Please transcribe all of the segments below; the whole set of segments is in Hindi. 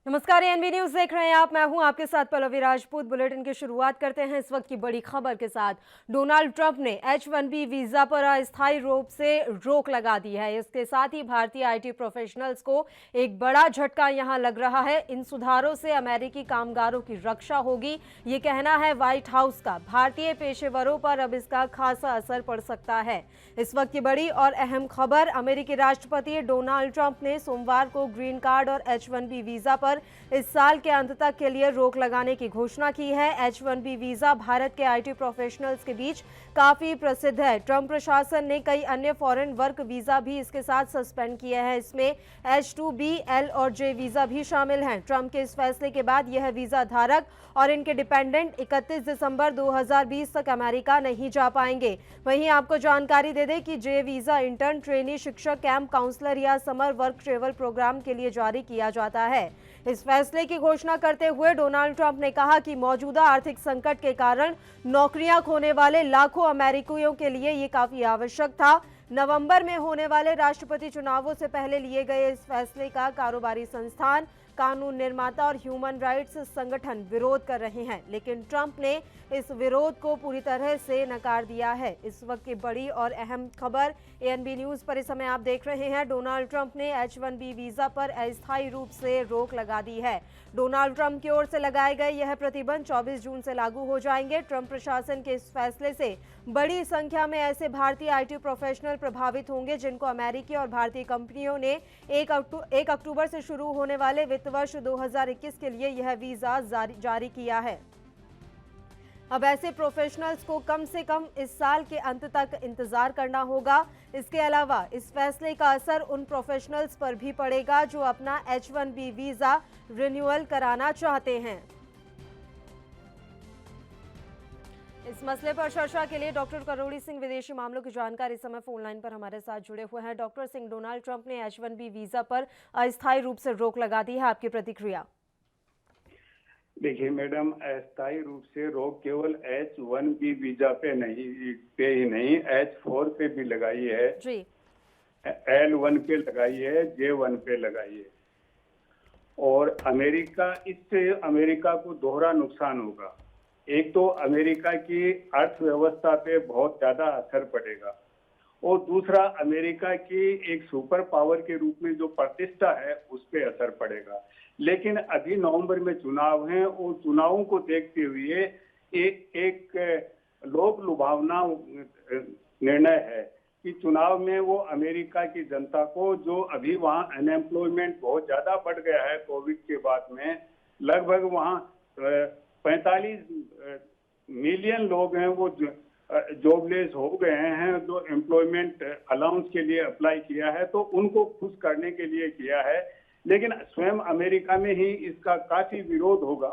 नमस्कार, एनबी न्यूज देख रहे हैं आप। मैं हूं आपके साथ पल्लवी राजपूत। बुलेटिन की शुरुआत करते हैं इस वक्त की बड़ी खबर के साथ। डोनाल्ड ट्रंप ने H-1B वीजा पर अस्थायी रूप से रोक लगा दी है। इसके साथ ही भारतीय आईटी प्रोफेशनल्स को एक बड़ा झटका यहां लग रहा है। इन सुधारों से अमेरिकी कामगारों की रक्षा होगी, ये कहना है व्हाइट हाउस का। भारतीय पेशेवरों पर अब इसका खासा असर पड़ सकता है। इस वक्त की बड़ी और अहम खबर, अमेरिकी राष्ट्रपति डोनाल्ड ट्रंप ने सोमवार को ग्रीन कार्ड और H-1B वीजा पर इस साल के अंत तक के लिए रोक लगाने की घोषणा की है। H-1B वीजा भारत के आईटी प्रोफेशनल्स के बीच काफी प्रसिद्ध है। ट्रंप प्रशासन ने कई अन्य फॉरेन वर्क वीजा भी इसके साथ सस्पेंड किए हैं। इसमें H-2B, L और J वीजा भी शामिल हैं। ट्रंप के इस फैसले के बाद यह वीजा धारक और इनके डिपेंडेंट 31 दिसंबर 2020 तक अमेरिका नहीं जा पाएंगे। वहीं आपको जानकारी दे दें कि J वीजा इंटर्न, ट्रेनी, शिक्षक, कैंप काउंसलर या समर वर्क ट्रेवल प्रोग्राम के लिए जारी किया जाता है। इस फैसले की घोषणा करते हुए डोनाल्ड ट्रंप ने कहा कि मौजूदा आर्थिक संकट के कारण नौकरियां खोने वाले लाखों अमेरिकियों के लिए ये काफी आवश्यक था। नवंबर में होने वाले राष्ट्रपति चुनावों से पहले लिए गए इस फैसले का कारोबारी संस्थान, कानून निर्माता और ह्यूमन राइट्स संगठन विरोध कर रहे हैं, लेकिन ट्रंप ने इस विरोध को पूरी तरह से नकार दिया है। इस वक्त की बड़ी और अहम खबर एएनबी न्यूज पर इस समय आप देख रहे हैं। डोनाल्ड ट्रंप ने H-1B वीजा पर अस्थायी रूप से रोक लगा दी है। डोनाल्ड ट्रंप की ओर से लगाए गए यह प्रतिबंध 24 जून से लागू हो जाएंगे। ट्रंप प्रशासन के इस फैसले से बड़ी संख्या में ऐसे भारतीय आईटी प्रोफेशनल प्रभावित होंगे जिनको अमेरिकी और भारतीय कंपनियों ने 1 अक्टूबर से शुरू होने वाले वित्त वर्ष 2021 के लिए यह वीजा जारी किया है। अब ऐसे प्रोफेशनल्स को कम से कम इस साल के अंत तक इंतजार करना होगा। इसके अलावा इस फैसले का असर उन प्रोफेशनल्स पर भी पड़ेगा जो अपना H-1B वीजा रिन्यूअल कराना चाहते हैं। इस मसले पर चर्चा के लिए डॉक्टर करोड़ी सिंह, विदेशी मामलों की जानकार, इस समय फोन लाइन पर हमारे साथ जुड़े हुए हैं। डॉक्टर सिंह, डोनाल्ड ट्रंप ने H-1B वीजा पर अस्थायी रूप से रोक लगा दी है, आपकी प्रतिक्रिया? देखिए मैडम, अस्थायी रूप से रोक केवल H-1B वीजा पे ही नहीं, H-4 पे भी लगाई है जी। L-1 पे लगाई है, J-1 पे लगाई है। और इससे अमेरिका को दोहरा नुकसान होगा। एक तो अमेरिका की अर्थव्यवस्था पे बहुत ज्यादा असर पड़ेगा और दूसरा अमेरिका की एक सुपर पावर के रूप में जो प्रतिष्ठा है उस पे असर पड़ेगा। लेकिन अभी नवंबर में चुनाव हैं और चुनावों को देखते हुए एक लोक लुभावना निर्णय है कि चुनाव में वो अमेरिका की जनता को, जो अभी वहाँ अनएम्प्लॉयमेंट बहुत ज्यादा बढ़ गया है कोविड के बाद में, लगभग वहाँ 45 मिलियन लोग हैं वो जॉबलेस हो गए हैं, जो एम्प्लॉयमेंट अलाउंस के लिए अप्लाई किया है, तो उनको खुश करने के लिए किया है। लेकिन स्वयं अमेरिका में ही इसका काफी विरोध होगा।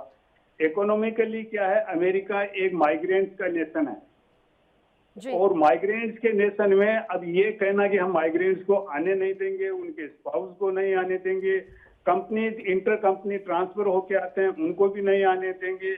इकोनॉमिकली क्या है, अमेरिका एक माइग्रेंट्स का नेशन है और माइग्रेंट्स के नेशन में अब ये कहना कि हम माइग्रेंट्स को आने नहीं देंगे, उनके स्पाउस को नहीं आने देंगे, कंपनी इंटर कंपनी ट्रांसफर होके आते हैं उनको भी नहीं आने देंगे,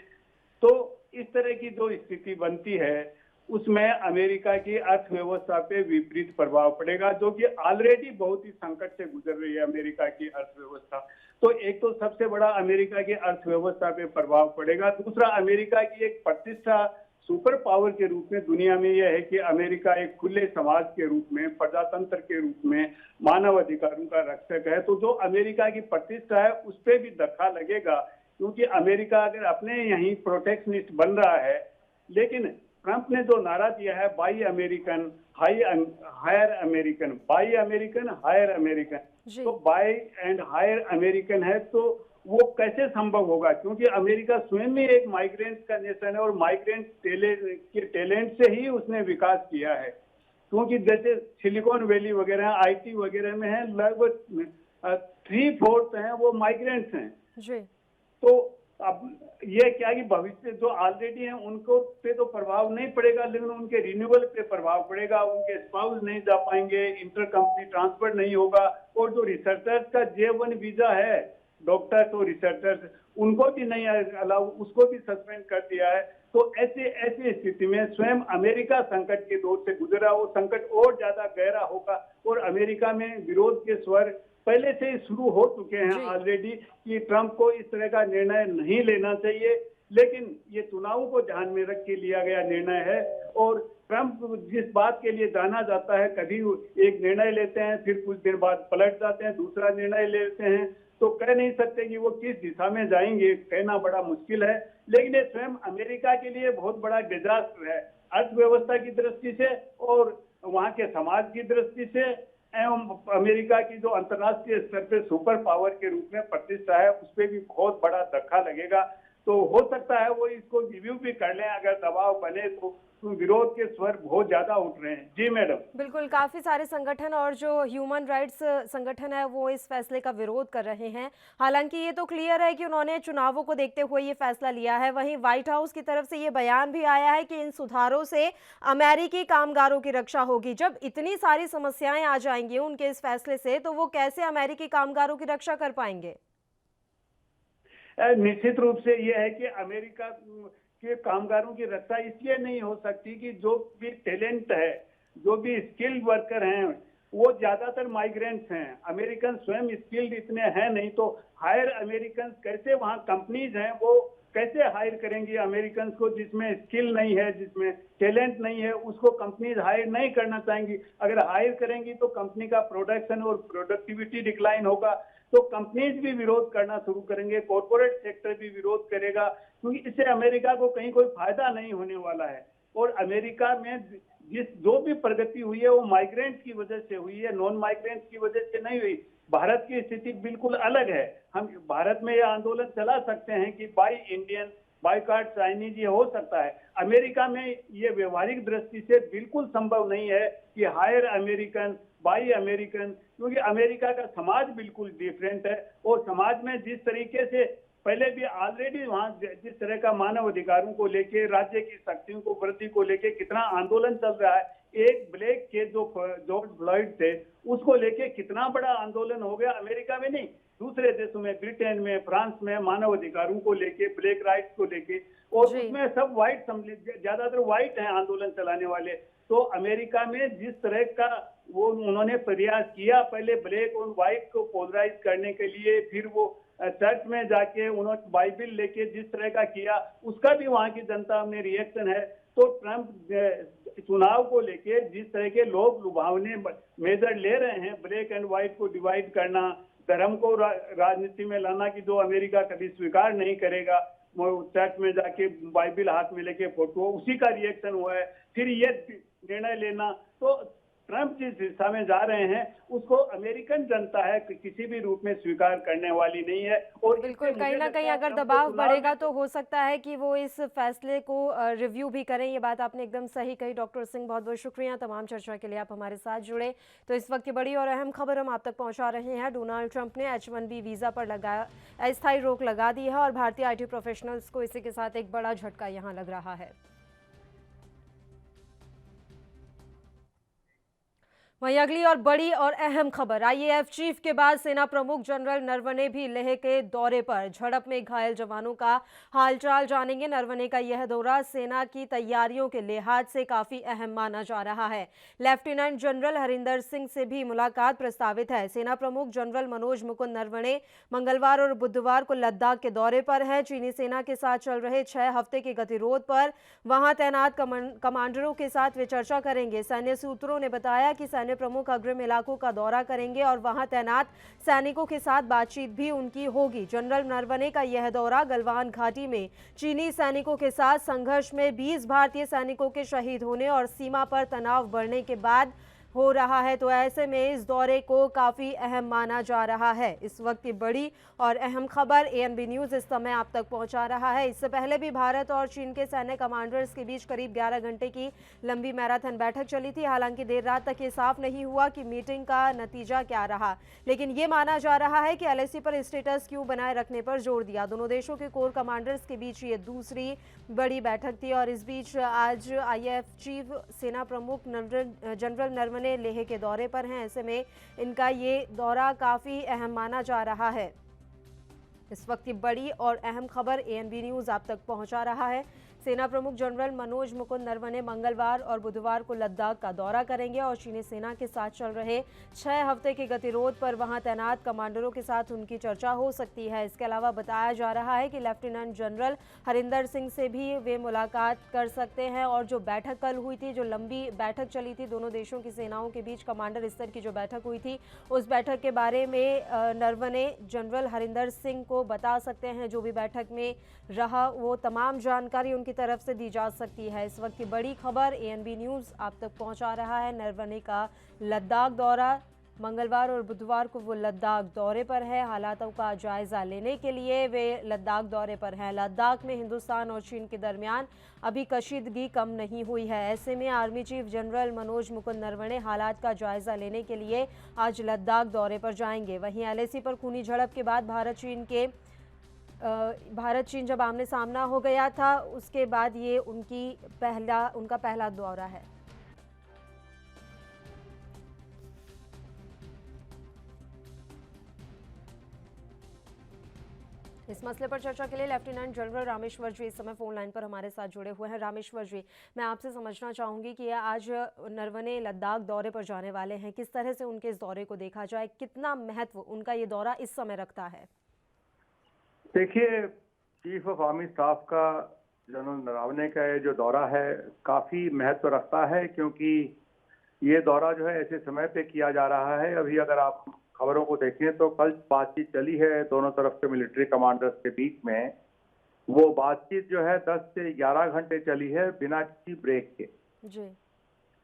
तो इस तरह की जो स्थिति बनती है उसमें अमेरिका की अर्थव्यवस्था पे विपरीत प्रभाव पड़ेगा, जो कि ऑलरेडी बहुत ही संकट से गुजर रही है अमेरिका की अर्थव्यवस्था। तो एक तो सबसे बड़ा अमेरिका की अर्थव्यवस्था पे प्रभाव पड़ेगा, दूसरा अमेरिका की एक प्रतिष्ठा सुपर पावर के रूप में दुनिया में यह है कि अमेरिका एक खुले समाज के रूप में, प्रजातंत्र के रूप में, मानव अधिकारों का रक्षक है। तो जो अमेरिका की प्रतिष्ठा है उस पर भी धक्का लगेगा, क्योंकि अमेरिका अगर अपने यहीं प्रोटेक्शनिस्ट बन रहा है, लेकिन ट्रंप ने जो नारा दिया है buy American hire American, buy American hire American, तो बाई एंड हायर अमेरिकन है, तो वो कैसे संभव होगा? क्योंकि अमेरिका स्वयं में एक माइग्रेंट का नेशन है और माइग्रेंट के टैलेंट से ही उसने विकास किया है। क्योंकि जैसे सिलिकॉन वैली वगैरह, आईटी वगैरह में है, लगभग 3/4 हैं वो माइग्रेंट्स हैं। तो अब ये क्या कि भविष्य जो ऑलरेडी हैं उनको पे तो प्रभाव नहीं पड़ेगा, लेकिन उनके रिन्यूअल पे प्रभाव पड़ेगा, उनके स्पाउस नहीं जा पाएंगे, इंटर कंपनी ट्रांसफर नहीं होगा, और जो रिसर्चर्स का J-1 वीजा है, डॉक्टर्स और रिसर्चर्स, उनको भी नहीं अलाउ, उसको भी सस्पेंड कर दिया है। तो ऐसी स्थिति में स्वयं अमेरिका संकट के दौर से गुजरा, वो संकट और ज्यादा गहरा होगा और अमेरिका में विरोध के स्वर पहले से ही शुरू हो चुके हैं जी। ऑलरेडी कि ट्रंप को इस तरह का निर्णय नहीं लेना चाहिए, लेकिन ये चुनाव को ध्यान में रख के लिया गया निर्णय है। और ट्रंप जिस बात के लिए जाना जाता है, कभी वो एक निर्णय लेते हैं, फिर कुछ देर बाद पलट जाते हैं, दूसरा निर्णय लेते हैं, तो कह नहीं सकते कि वो किस दिशा में जाएंगे, कहना बड़ा मुश्किल है। लेकिन ये स्वयं अमेरिका के लिए बहुत बड़ा डिजास्टर है, अर्थव्यवस्था की दृष्टि से और वहाँ के समाज की दृष्टि से, एवं अमेरिका की जो अंतर्राष्ट्रीय स्तर पे सुपर पावर के रूप में प्रतिष्ठा है, उस पर भी बहुत बड़ा धक्का लगेगा। तो हो सकता है वो इसको रिव्यू भी कर लें, अगर दबाव बने तो विरोध के स्वर बहुत ज्यादा उठ रहे हैं। जी मैडम। बिल्कुल, काफ़ी सारे संगठन और जो ह्यूमन राइट्स संगठन है वो इस फैसले का विरोध कर रहे हैं। हालांकि ये तो क्लियर है कि उन्होंने चुनावों को देखते हुए ये फैसला लिया है। वहीं व्हाइट हाउस की तरफ से ये बयान भी आया है कि इन सुधारों से अमेरिकी कामगारों की रक्षा होगी। जब इतनी सारी समस्याएं आ जाएंगी उनके इस फैसले से, तो वो कैसे अमेरिकी कामगारों की रक्षा कर पाएंगे? निश्चित रूप से यह है कि अमेरिका के कामगारों की रक्षा इसलिए नहीं हो सकती कि जो भी टैलेंट है, जो भी स्किल्ड वर्कर हैं, वो ज्यादातर माइग्रेंट्स हैं। अमेरिकन स्वयं स्किल्ड इतने हैं नहीं, तो हायर अमेरिकन कैसे, वहाँ कंपनीज हैं वो कैसे हायर करेंगी अमेरिकन को, जिसमें स्किल नहीं है, जिसमें टैलेंट नहीं है, उसको कंपनीज हायर नहीं करना चाहेंगी। अगर हायर करेंगी तो कंपनी का प्रोडक्शन और प्रोडक्टिविटी डिक्लाइन होगा, तो कंपनीज भी विरोध करना शुरू करेंगे, कॉर्पोरेट सेक्टर भी विरोध करेगा, क्योंकि इससे अमेरिका को कहीं कोई फायदा नहीं होने वाला है। और अमेरिका में जो भी प्रगति हुई है वो माइग्रेंट्स की वजह से हुई है, नॉन माइग्रेंट्स की वजह से नहीं हुई। भारत की स्थिति बिल्कुल अलग है। हम भारत में यह आंदोलन चला सकते हैं कि बाई इंडियन, बाइकॉट चाइनीज, ये हो सकता है। अमेरिका में ये व्यवहारिक दृष्टि से बिल्कुल संभव नहीं है कि हायर अमेरिकन, बाई अमेरिकन, क्योंकि अमेरिका का समाज बिल्कुल डिफरेंट है। और समाज में जिस तरीके से पहले भी ऑलरेडी वहाँ जिस तरह का मानव अधिकारों को लेके, राज्य की शक्तियों को, वृद्धि को लेके कितना आंदोलन चल रहा है। एक ब्लैक के जो जॉर्ज फ्लॉयड थे, उसको लेके कितना बड़ा आंदोलन हो गया, अमेरिका में नहीं, दूसरे देशों में, ब्रिटेन में, फ्रांस में, मानव अधिकारों को लेके, ब्लैक राइट्स को लेके। और उसमें सब व्हाइट, ज्यादातर व्हाइट हैं आंदोलन चलाने वाले। तो अमेरिका में जिस तरह का वो उन्होंने प्रयास किया, पहले ब्लैक और व्हाइट को पोलराइज करने के लिए, फिर वो चर्च में जाके उन्होंने बाइबिल लेके जिस तरह का किया, उसका भी वहाँ की जनता में रिएक्शन है। तो ट्रंप चुनाव को लेके जिस तरह के लोग लुभावने मेजर ले रहे हैं, ब्लैक एंड व्हाइट को डिवाइड करना, धर्म को राजनीति में लाना, कि जो अमेरिका कभी स्वीकार नहीं करेगा, चर्च में जाके बाइबिल हाथ में लेके फोटो, उसी का रिएक्शन हुआ है। फिर ये निर्णय लेना, तो ट्रंप जिस दिशा में जा रहे हैं उसको अमेरिकन जनता है कि किसी भी रूप में स्वीकार करने वाली नहीं है। और बिल्कुल, कहीं ना कहीं अगर दबाव बढ़ेगा तो हो सकता है कि वो इस फैसले को रिव्यू भी करें। ये बात आपने एकदम सही कही। डॉक्टर सिंह, बहुत बहुत शुक्रिया तमाम चर्चा के लिए, आप हमारे साथ जुड़े। तो इस वक्त की बड़ी और अहम खबर हम आप तक पहुंचा रहे हैं। डोनाल्ड ट्रंप ने H-1B वीजा पर अस्थायी रोक लगा दी है और भारतीय IT प्रोफेशनल्स को इसी के साथ एक बड़ा झटका यहाँ लग रहा है। वहीं अगली और बड़ी और अहम खबर, IAF चीफ के बाद सेना प्रमुख जनरल नरवणे भी लेह के दौरे पर। झड़प में घायल जवानों का हालचाल जानेंगे। नरवणे का यह दौरा सेना की तैयारियों के लिहाज से काफी अहम माना जा रहा है। लेफ्टिनेंट जनरल हरिंदर सिंह से भी मुलाकात प्रस्तावित है। सेना प्रमुख जनरल मनोज मुकुंद नरवणे मंगलवार और बुधवार को लद्दाख के दौरे पर हैं। चीनी सेना के साथ चल रहे 6 हफ्ते के गतिरोध पर वहां तैनात कमांडरों के साथ वे चर्चा करेंगे। सैन्य सूत्रों ने बताया कि सैन्य प्रमुख अग्रिम इलाकों का दौरा करेंगे और वहां तैनात सैनिकों के साथ बातचीत भी उनकी होगी। जनरल नरवणे का यह दौरा गलवान घाटी में चीनी सैनिकों के साथ संघर्ष में 20 भारतीय सैनिकों के शहीद होने और सीमा पर तनाव बढ़ने के बाद हो रहा है। तो ऐसे में इस दौरे को काफी अहम माना जा रहा है। इस वक्त की बड़ी और अहम खबर ANB न्यूज इस समय आप तक पहुंचा रहा है। इससे पहले भी भारत और चीन के सैन्य कमांडर्स के बीच करीब 11 घंटे की लंबी मैराथन बैठक चली थी। हालांकि देर रात तक ये साफ नहीं हुआ कि मीटिंग का नतीजा क्या रहा, लेकिन ये माना जा रहा है कि LAC पर स्टेटस क्यू बनाए रखने पर जोर दिया। दोनों देशों के कोर कमांडर्स के बीच ये दूसरी बड़ी बैठक थी। और इस बीच आज IAF चीफ सेना प्रमुख जनरल नरवणे लेह के दौरे पर हैं। ऐसे में इनका ये दौरा काफी अहम माना जा रहा है। इस वक्त की बड़ी और अहम खबर ANB न्यूज आप तक पहुंचा रहा है। सेना प्रमुख जनरल मनोज मुकुंद नरवणे मंगलवार और बुधवार को लद्दाख का दौरा करेंगे और चीनी सेना के साथ चल रहे 6 हफ्ते के गतिरोध पर वहां तैनात कमांडरों के साथ उनकी चर्चा हो सकती है। इसके अलावा बताया जा रहा है कि लेफ्टिनेंट जनरल हरिंदर सिंह से भी वे मुलाकात कर सकते हैं और जो बैठक कल हुई थी, जो लंबी बैठक चली थी दोनों देशों की सेनाओं के बीच, कमांडर स्तर की जो बैठक हुई थी, उस बैठक के बारे में नरवणे जनरल हरिंदर सिंह को बता सकते हैं। जो भी बैठक में रहा वो तमाम जानकारी उनकी तरफ से दी जा सकती है। इस वक्त की बड़ी खबर एएनबी न्यूज़ आप तक पहुंचा रहा है। नरवणे का लद्दाख दौरा, मंगलवार और बुधवार को वो लद्दाख दौरे पर है। हालातों का जायजा लेने के लिए वे लद्दाख दौरे पर हैं। लद्दाख में हिंदुस्तान और चीन के दरमियान अभी कशीदगी कम नहीं हुई है। ऐसे में army chief general Manoj Mukund Naravane हालात का जायजा लेने के लिए आज लद्दाख दौरे पर जाएंगे। वहीं एलएसी पर खूनी झड़प के बाद भारत चीन जब आमने सामना हो गया था, उसके बाद ये उनका पहला दौरा है। इस मसले पर चर्चा के लिए लेफ्टिनेंट जनरल रामेश्वर जी इस समय फोन लाइन पर हमारे साथ जुड़े हुए हैं। रामेश्वर जी, मैं आपसे समझना चाहूंगी कि आज नरवणे लद्दाख दौरे पर जाने वाले हैं, किस तरह से उनके इस दौरे को देखा जाए, कितना महत्व उनका ये दौरा इस समय रखता है? देखिए, चीफ ऑफ आर्मी स्टाफ का जनरल नरवणे का ये जो दौरा है काफी महत्व रखता है, क्योंकि ये दौरा जो है ऐसे समय पे किया जा रहा है। अभी अगर आप खबरों को देखें तो कल बातचीत चली है दोनों तरफ के मिलिट्री कमांडर्स के बीच में। वो बातचीत जो है 10 से 11 घंटे चली है बिना किसी ब्रेक के जी।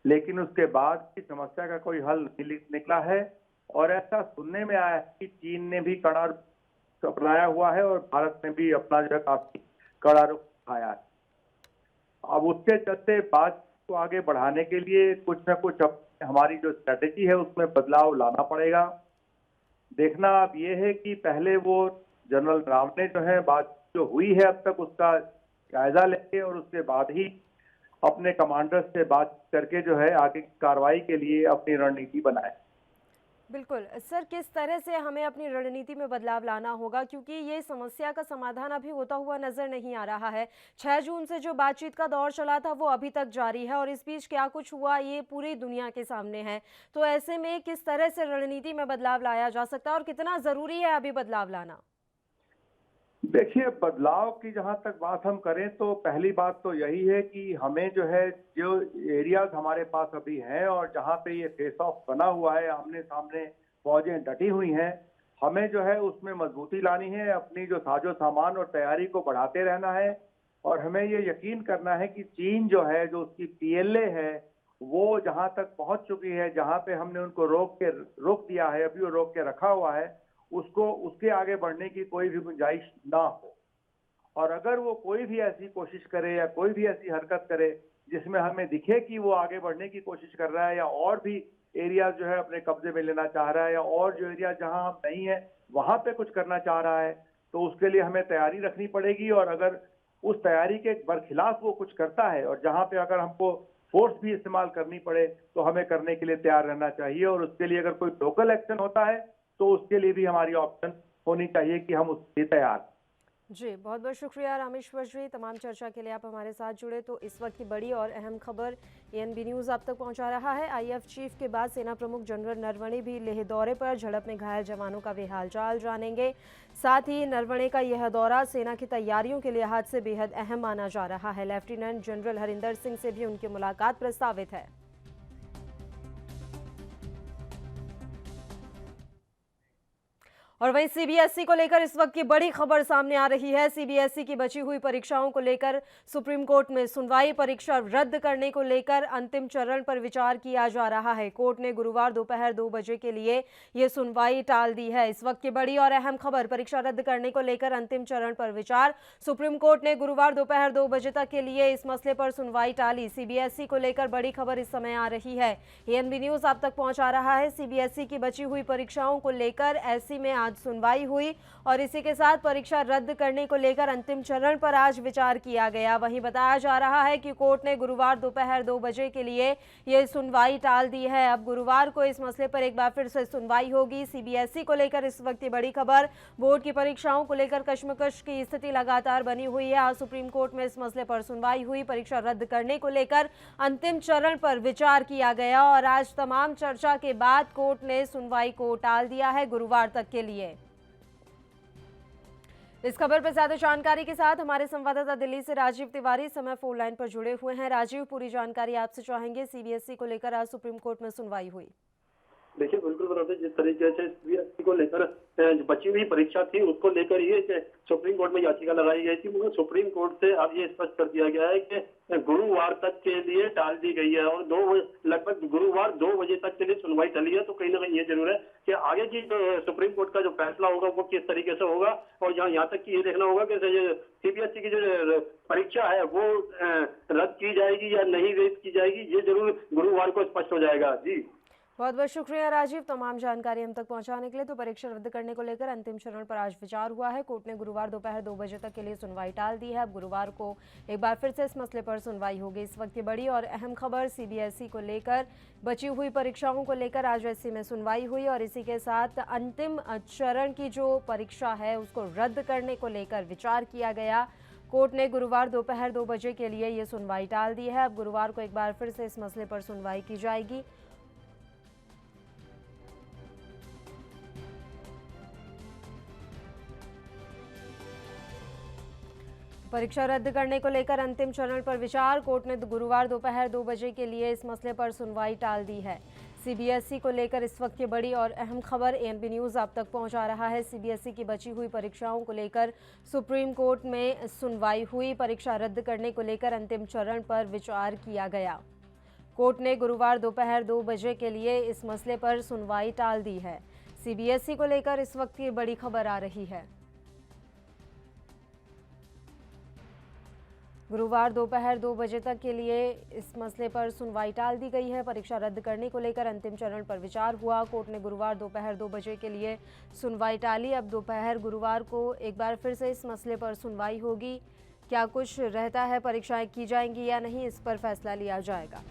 लेकिन उसके बाद की समस्या का कोई हल नहीं निकला है और ऐसा सुनने में आया है कि चीन ने भी कड़ा अपनाया हुआ है और भारत ने भी अपना जो है काफी कड़ा रुख दिखाया है। अब उसके चलते बात को आगे बढ़ाने के लिए कुछ न कुछ हमारी जो स्ट्रेटेजी है उसमें बदलाव लाना पड़ेगा। देखना अब ये है कि पहले वो जनरल नरवणे जो है बात जो हुई है अब तक उसका जायजा लेंगे और उसके बाद ही अपने कमांडर्स से बात करके जो है आगे की कार्रवाई के लिए अपनी रणनीति बनाए। बिल्कुल सर, किस तरह से हमें अपनी रणनीति में बदलाव लाना होगा, क्योंकि ये समस्या का समाधान अभी होता हुआ नजर नहीं आ रहा है। 6 जून से जो बातचीत का दौर चला था वो अभी तक जारी है और इस बीच क्या कुछ हुआ ये पूरी दुनिया के सामने है। तो ऐसे में किस तरह से रणनीति में बदलाव लाया जा सकता है और कितना जरूरी है अभी बदलाव लाना? देखिए, बदलाव की जहां तक बात हम करें तो पहली बात तो यही है कि हमें जो है जो एरियाज हमारे पास अभी हैं और जहां पे ये फेस ऑफ बना हुआ है, आमने सामने फौजें डटी हुई हैं, हमें जो है उसमें मजबूती लानी है, अपनी जो साजो सामान और तैयारी को बढ़ाते रहना है और हमें ये यकीन करना है कि चीन जो है, जो उसकी पीएलए है, वो जहां तक पहुंच चुकी है, जहां पे हमने उनको रोक दिया है, अभी वो रोक के रखा हुआ है, उसको उसके आगे बढ़ने की कोई भी गुंजाइश ना हो। और अगर वो कोई भी ऐसी कोशिश करे या कोई भी ऐसी हरकत करे जिसमें हमें दिखे कि वो आगे बढ़ने की कोशिश कर रहा है या और भी एरिया जो है अपने कब्जे में लेना चाह रहा है या और जो एरिया जहां हम नहीं है वहां पे कुछ करना चाह रहा है, तो उसके लिए हमें तैयारी रखनी पड़ेगी। और अगर उस तैयारी के बरखिलाफ वो कुछ करता है और जहां पे अगर हमको फोर्स भी इस्तेमाल करनी पड़े तो हमें करने के लिए तैयार रहना चाहिए। और उसके लिए अगर कोई लोकल एक्शन होता है तो उसके लिए भी हमारी ऑप्शन होनी चाहिए कि हम उसके लिए तैयार। जी, बहुत बहुत शुक्रिया रामेश्वर जी, तमाम चर्चा के लिए आप हमारे साथ जुड़े। तो इस वक्त की बड़ी और अहम खबर एएनबी न्यूज़ आप तक पहुंचा रहा है। आईएफ चीफ के बाद सेना प्रमुख जनरल नरवणे भी लेह दौरे पर, झड़प में घायल जवानों का वे हालचाल जानेंगे। साथ ही नरवणे का यह दौरा सेना की तैयारियों के लिहाज से बेहद अहम माना जा रहा है। लेफ्टिनेंट जनरल हरिंदर सिंह से भी उनकी मुलाकात प्रस्तावित है। और वहीं सीबीएसई को लेकर इस वक्त की बड़ी खबर सामने आ रही है। सीबीएसई की बची हुई परीक्षाओं को लेकर सुप्रीम कोर्ट में सुनवाई, परीक्षा रद्द करने को लेकर अंतिम चरण पर विचार किया जा रहा है। कोर्ट ने गुरुवार दोपहर 2 बजे के लिए ये सुनवाई टाल दी है। इस वक्त की बड़ी और अहम खबर, परीक्षा रद्द करने को लेकर अंतिम चरण पर विचार। सुप्रीम कोर्ट ने गुरुवार दोपहर 2 बजे तक के लिए इस मसले पर सुनवाई टाली। सीबीएसई को लेकर बड़ी खबर इस समय आ रही है। एएनबी न्यूज़ आप तक पहुंचा रहा है। सीबीएसई की बची हुई परीक्षाओं को लेकर ऐसी में आज आज सुनवाई हुई और इसी के साथ परीक्षा रद्द करने को लेकर अंतिम चरण पर आज विचार किया गया। वहीं बताया जा रहा है कि कोर्ट ने गुरुवार दोपहर 2 बजे के लिए ये सुनवाई टाल दी है। अब गुरुवार को इस मसले पर एक बार फिर से सुनवाई होगी। सीबीएसई को लेकर इस वक्त की बड़ी खबर, बोर्ड की परीक्षाओं को लेकर कश्मकश की स्थिति लगातार बनी हुई है। आज सुप्रीम कोर्ट में इस मसले पर सुनवाई हुई। परीक्षा रद्द करने को लेकर अंतिम चरण पर विचार किया गया और आज तमाम चर्चा के बाद कोर्ट ने सुनवाई को टाल दिया है गुरुवार तक के लिए। इस खबर पर ज्यादा जानकारी के साथ हमारे संवाददाता दिल्ली से राजीव तिवारी समय फोन लाइन पर जुड़े हुए हैं। राजीव, पूरी जानकारी आपसे चाहेंगे। सीबीएसई को लेकर आज सुप्रीम कोर्ट में सुनवाई हुई। देखिए, बिल्कुल बराबर जिस तरीके से सीबीएसई को लेकर बची हुई परीक्षा थी उसको लेकर ये सुप्रीम कोर्ट में याचिका लगाई गई थी, मगर सुप्रीम कोर्ट से अब ये स्पष्ट कर दिया गया है कि गुरुवार तक के लिए टाल दी गई है और लगभग गुरुवार 2 बजे तक के लिए सुनवाई टली है। तो कहीं ना कहीं ये जरूर है कि आगे की सुप्रीम कोर्ट का जो फैसला होगा वो किस तरीके से होगा और यहाँ तक कि ये देखना होगा कि सीबीएसई की जो परीक्षा है वो रद्द की जाएगी या नहीं रद्द की जाएगी, ये जरूर गुरुवार को स्पष्ट हो जाएगा। जी, बहुत बहुत शुक्रिया राजीव, तमाम जानकारी हम तक पहुंचाने के लिए। तो परीक्षा रद्द करने को लेकर अंतिम चरण पर आज विचार हुआ है। कोर्ट ने गुरुवार दोपहर 2 बजे तक के लिए सुनवाई टाल दी है। अब गुरुवार को एक बार फिर से इस मसले पर सुनवाई होगी। इस वक्त की बड़ी और अहम खबर, सीबीएसई को लेकर बची हुई परीक्षाओं को लेकर आज एससी में सुनवाई हुई और इसी के साथ अंतिम चरण की जो परीक्षा है उसको रद्द करने को लेकर विचार किया गया। कोर्ट ने गुरुवार दोपहर 2 बजे के लिए ये सुनवाई टाल दी है। अब गुरुवार को एक बार फिर से इस मसले पर सुनवाई की जाएगी। परीक्षा रद्द करने को लेकर अंतिम चरण पर विचार, कोर्ट ने गुरुवार दोपहर 2 बजे के लिए इस मसले पर सुनवाई टाल दी है। सीबीएसई को लेकर इस वक्त की बड़ी और अहम खबर एएनबी न्यूज़ आप तक पहुंचा रहा है। सीबीएसई की बची हुई परीक्षाओं को लेकर सुप्रीम कोर्ट में सुनवाई हुई। परीक्षा रद्द करने को लेकर अंतिम चरण पर विचार किया गया। कोर्ट ने गुरुवार दोपहर 2 बजे के लिए इस मसले पर सुनवाई टाल दी है। सीबीएसई को लेकर इस वक्त की बड़ी खबर आ रही है। गुरुवार दोपहर 2 बजे तक के लिए इस मसले पर सुनवाई टाल दी गई है। परीक्षा रद्द करने को लेकर अंतिम चरण पर विचार हुआ। कोर्ट ने गुरुवार दोपहर 2 बजे के लिए सुनवाई टाली। अब दोपहर गुरुवार को एक बार फिर से इस मसले पर सुनवाई होगी। क्या कुछ रहता है, परीक्षाएं की जाएंगी या नहीं, इस पर फैसला लिया जाएगा।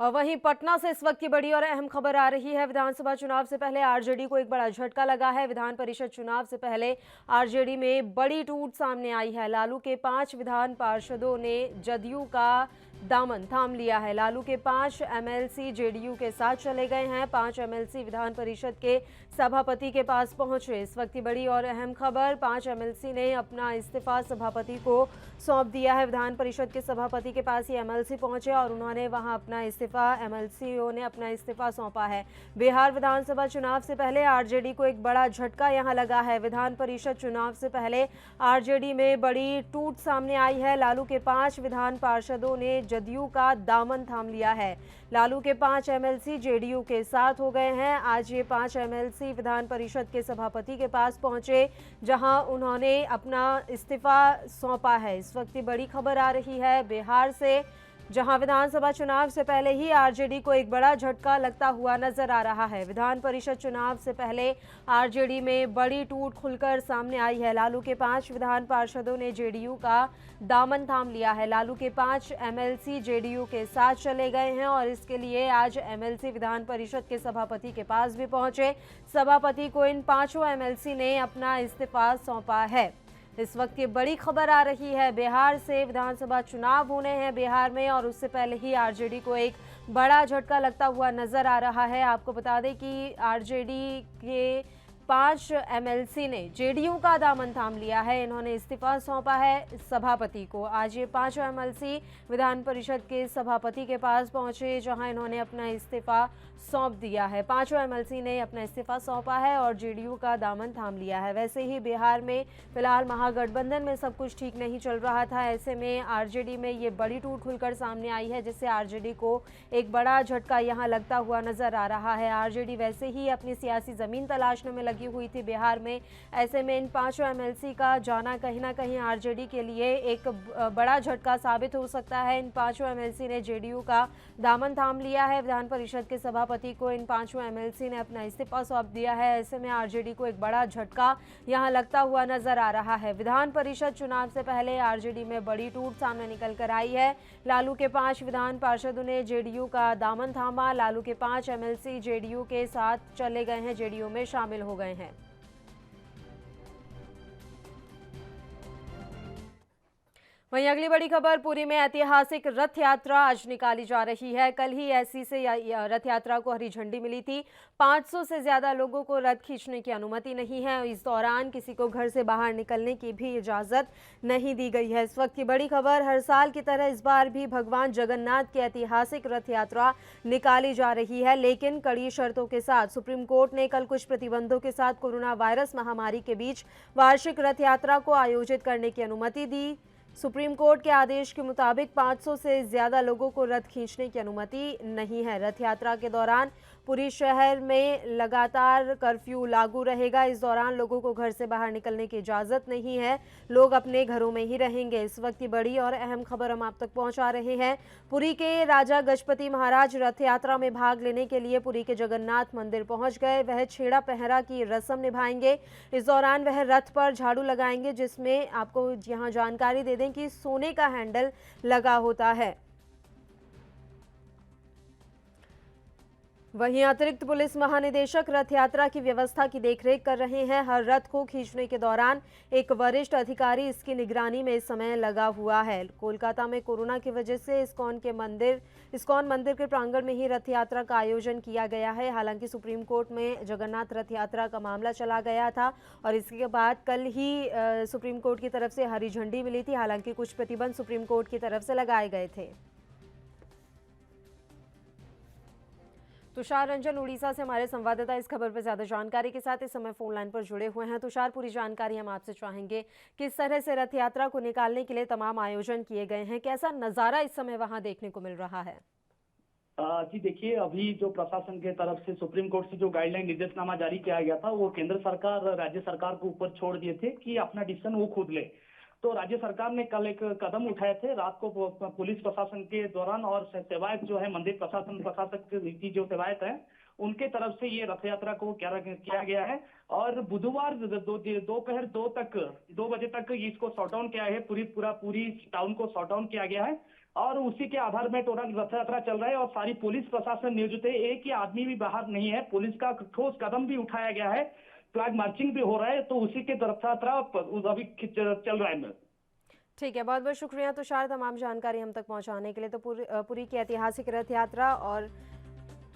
और वहीं पटना से इस वक्त की बड़ी और अहम खबर आ रही है। विधानसभा चुनाव से पहले आरजेडी को एक बड़ा झटका लगा है। विधान परिषद चुनाव से पहले आरजेडी में बड़ी टूट सामने आई है। लालू के 5 विधान पार्षदों ने जदयू का दामन थाम लिया है। लालू के 5 एमएलसी जेडीयू के साथ चले गए हैं। 5 एमएलसी विधान परिषद के सभापति के पास पहुंचे। इस वक्त की बड़ी और अहम खबर, 5 एमएलसी ने अपना इस्तीफा सभापति को सौंप दिया है। विधान परिषद के सभापति के पास ये एमएलसी पहुंचे और उन्होंने वहां अपना इस्तीफा, एमएलसीओ ने अपना इस्तीफा सौंपा है। बिहार विधानसभा चुनाव से पहले आरजेडी को एक बड़ा झटका यहां लगा है। विधान परिषद चुनाव से पहले आरजेडी में बड़ी टूट सामने आई है। लालू के 5 विधान पार्षदों ने जदयू का दामन थाम लिया है। लालू के 5 एमएलसी जेडीयू के साथ हो गए हैं। आज ये 5 एमएलसी विधान परिषद के सभापति के पास पहुंचे, जहां उन्होंने अपना इस्तीफा सौंपा है। इस वक्त की बड़ी खबर आ रही है बिहार से, जहां विधानसभा चुनाव से पहले ही आरजेडी को एक बड़ा झटका लगता हुआ नजर आ रहा है। विधान परिषद चुनाव से पहले आरजेडी में बड़ी टूट खुलकर सामने आई है। लालू के 5 विधान पार्षदों ने जेडीयू का दामन थाम लिया है। लालू के 5 एमएलसी जेडीयू के साथ चले गए हैं और इसके लिए आज एमएलसी विधान परिषद के सभापति के पास भी पहुंचे। सभापति को इन 5 एमएलसी ने अपना इस्तीफा सौंपा है। इस वक्त की बड़ी खबर आ रही है बिहार से। विधानसभा चुनाव होने हैं बिहार में और उससे पहले ही आरजेडी को एक बड़ा झटका लगता हुआ नजर आ रहा है। आपको बता दें कि आरजेडी के 5 एमएलसी ने जेडीयू का दामन थाम लिया है। इन्होंने इस्तीफा सौंपा है सभापति को। आज ये 5 एमएलसी विधान परिषद के सभापति के पास पहुंचे, जहां इन्होंने अपना इस्तीफा सौंप दिया है। 5 एमएलसी ने अपना इस्तीफा सौंपा है और जेडीयू का दामन थाम लिया है। वैसे ही बिहार में फिलहाल महागठबंधन में सब कुछ ठीक नहीं चल रहा था। ऐसे में आरजेडी में ये बड़ी टूट खुलकर सामने आई है, जिससे आरजेडी को एक बड़ा झटका यहाँ लगता हुआ नजर आ रहा है। आरजेडी वैसे ही अपनी सियासी जमीन तलाशने में लगी लगी हुई थी बिहार में। ऐसे में इन पांचों एमएलसी का जाना कहीं ना कहीं आरजेडी के लिए एक बड़ा झटका साबित हो सकता है। इन पांचों एमएलसी ने जेडीयू का दामन थाम लिया है। विधान परिषद के सभापति को इन पांचों एमएलसी ने अपना इस्तीफा सौंप दिया है। ऐसे में आरजेडी को एक बड़ा झटका यहां लगता हुआ नजर आ रहा है। विधान परिषद चुनाव से पहले आरजेडी में बड़ी टूट सामने निकल कर आई है। लालू के 5 विधान पार्षदों ने जेडीयू का दामन थामा। लालू के 5 एमएलसी जेडीयू के साथ चले गए हैं, जेडीयू में शामिल हो गए हैं। वहीं अगली बड़ी खबर, पुरी में ऐतिहासिक रथ यात्रा आज निकाली जा रही है। कल ही एससी से रथ यात्रा को हरी झंडी मिली थी। 500 से ज्यादा लोगों को रथ खींचने की अनुमति नहीं है। इस दौरान किसी को घर से बाहर निकलने की भी इजाजत नहीं दी गई है। इस वक्त की बड़ी खबर, हर साल की तरह इस बार भी भगवान जगन्नाथ की ऐतिहासिक रथ यात्रा निकाली जा रही है, लेकिन कड़ी शर्तों के साथ। सुप्रीम कोर्ट ने कल कुछ प्रतिबंधों के साथ कोरोना वायरस महामारी के बीच वार्षिक रथ यात्रा को आयोजित करने की अनुमति दी। सुप्रीम कोर्ट के आदेश के मुताबिक 500 से ज्यादा लोगों को रथ खींचने की अनुमति नहीं है। रथ यात्रा के दौरान पुरी शहर में लगातार कर्फ्यू लागू रहेगा। इस दौरान लोगों को घर से बाहर निकलने की इजाजत नहीं है। लोग अपने घरों में ही रहेंगे। इस वक्त की बड़ी और अहम खबर हम आप तक पहुंचा रहे हैं। पुरी के राजा गजपति महाराज रथ यात्रा में भाग लेने के लिए पुरी के जगन्नाथ मंदिर पहुंच गए। वह छेड़ा पहरा की रस्म निभाएंगे। इस दौरान वह रथ पर झाड़ू लगाएंगे, जिसमें आपको यहां जानकारी दे दें कि सोने का हैंडल लगा होता है। वहीं अतिरिक्त पुलिस महानिदेशक रथ यात्रा की व्यवस्था की देखरेख कर रहे हैं। हर रथ को खींचने के दौरान एक वरिष्ठ अधिकारी इसकी निगरानी में इस समय लगा हुआ है। कोलकाता में कोरोना की वजह से इस्कॉन मंदिर के प्रांगण में ही रथ यात्रा का आयोजन किया गया है। हालांकि सुप्रीम कोर्ट में जगन्नाथ रथ यात्रा का मामला चला गया था और इसके बाद कल ही सुप्रीम कोर्ट की तरफ से हरी झंडी मिली थी। हालांकि कुछ प्रतिबंध सुप्रीम कोर्ट की तरफ से लगाए गए थे। तुषार रंजन उड़ीसा से हमारे संवाददाता इस खबर पर ज्यादा जानकारी के साथ इस समय फोन लाइन पर जुड़े हुए हैं। तुषार, पूरी जानकारी हम आपसे चाहेंगे। किस तरह से रथ यात्रा को निकालने के लिए तमाम आयोजन किए गए हैं, कैसा नजारा इस समय वहां देखने को मिल रहा है? जी देखिए, अभी जो प्रशासन के तरफ से सुप्रीम कोर्ट से जो गाइडलाइन निर्देशनामा जारी किया गया था, वो केंद्र सरकार राज्य सरकार को ऊपर छोड़ दिए थे कि अपना डिसीजन वो खुद ले। तो राज्य सरकार ने कल एक कदम उठाए थे। रात को पुलिस प्रशासन के दौरान और सेवायत जो है, मंदिर प्रशासक की जो सेवायत है, उनके तरफ से ये रथ यात्रा को किया गया है। और बुधवार दोपहर 2 बजे तक इसको शॉट डाउन किया है। पूरी टाउन को शॉट डाउन किया गया है और उसी के आधार में टोटल रथ यात्रा चल रहा है और सारी पुलिस प्रशासन नियोजित है। एक ही आदमी भी बाहर नहीं है। पुलिस का ठोस कदम भी उठाया गया है। फ्लैग मार्चिंग भी हो रहा है। तो उसी के रथ यात्रा अभी चल रहा है। ठीक है, बहुत बहुत शुक्रिया तुषार तमाम जानकारी हम तक पहुंचाने के लिए। तो पुरी की ऐतिहासिक रथ यात्रा और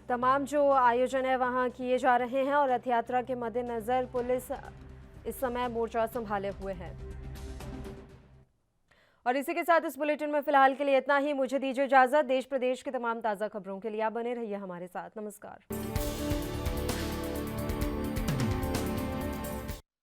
तमाम जो आयोजन है वहां किए जा रहे हैं और रथ यात्रा के मद्देनजर पुलिस इस समय मोर्चा संभाले हुए है। और इसी के साथ इस बुलेटिन में फिलहाल के लिए इतना ही। मुझे दीजिए इजाजत। देश प्रदेश के तमाम ताज़ा खबरों के लिए आप बने रहिए हमारे साथ। नमस्कार।